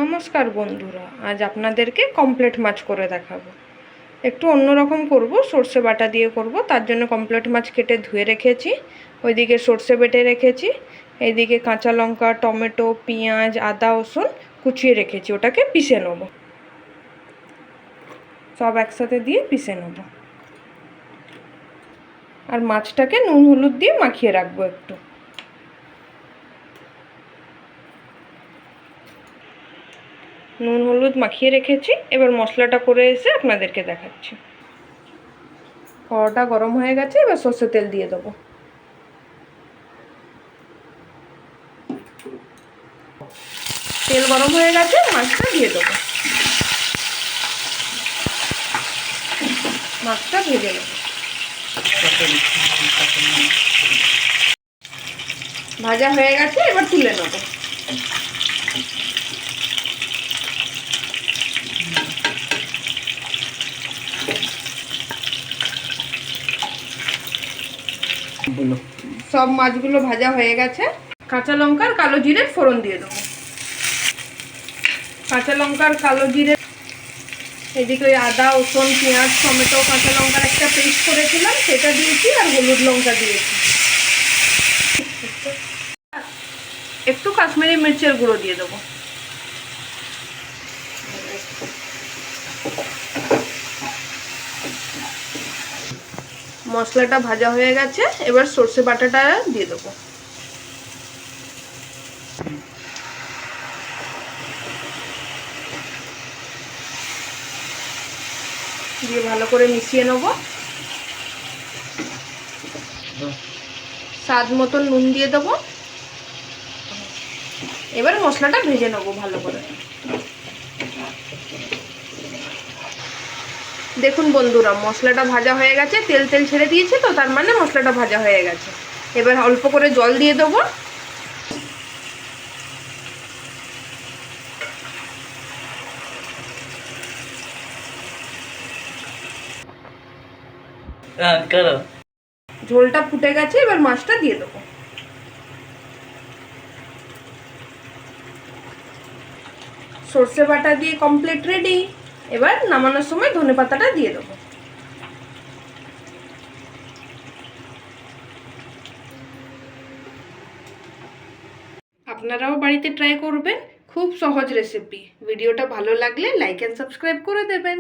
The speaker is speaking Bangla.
নমস্কার বন্ধুরা, আজ আপনাদেরকে কমপ্লেট মাছ করে দেখাবো। একটু অন্যরকম করব, সর্ষে বাটা দিয়ে করব। তার জন্য কমপ্লেট মাছ কেটে ধুয়ে রেখেছি, ওইদিকে সর্ষে বেটে রেখেছি, এইদিকে কাঁচা লঙ্কা, টমেটো, পেঁয়াজ, আদা, রসুন কুচিয়ে রেখেছি। ওটাকে পিষে নেব, সব একসাথে দিয়ে পিষে নেব। আর মাছটাকে নুন হলুদ দিয়ে মাখিয়ে রাখবো একটু। নুন হলুদ মাখিয়ে রেখেছি, এবার মশলাটা করে এসে আপনাদেরকে দেখাচ্ছি। কড়াটা গরম হয়ে গেছে, এবার সর্ষের তেল দিয়ে দেবো। তেল গরম হয়ে গেছে, মাছটা দিয়ে দেবো। মাছটা ভেজে নেব। ভাজা হয়ে গেছে, এবার তুলে নেব। সব মাছগুলো ভাজা হয়ে গেছে। কাঁচা লঙ্কার কালো জিরে ফোড়ন দিয়ে দেবো। কাঁচা লঙ্কার কালো জিরে, এদিকে ওই আদা, রসুন, পেঁয়াজ, টমেটো, কাঁচা লঙ্কার একটা পেস্ট করেছিলাম, সেটা দিয়েছি। আর হলুদ লঙ্কা দিয়েছি, একটু কাশ্মীরি মির্চের গুঁড়ো দিয়ে দেবো। মশলাটা ভাজা হয়ে গেছে, এবার সর্ষে বাটাটা দিয়ে দেবো। দিয়ে ভালো করে মিশিয়ে নেব। স্বাদ মতন নুন দিয়ে দেবো। এবার মশলাটা ভেজে নেবো ভালো করে। দেখুন বন্ধুরা, মশলাটা ভাজা হয়ে গেছে, তেল তেল ছেড়ে দিয়েছে, তো তার মানে মশলাটা ভাজা হয়ে গেছে। এবার অল্প করে জল দিয়ে দেবো। ঝোলটা ফুটে গেছে, এবার মাছটা দিয়ে দেবো। সর্ষে বাটা দিয়ে কমপ্লিট রেডি। এবার নামানোর সময় ধনেপাতাটা দিয়ে দেবো। আপনারাও বাড়িতে ট্রাই করবেন, খুব সহজ রেসিপি। ভিডিওটা ভালো লাগলে লাইক অ্যান্ড সাবস্ক্রাইব করে দেবেন।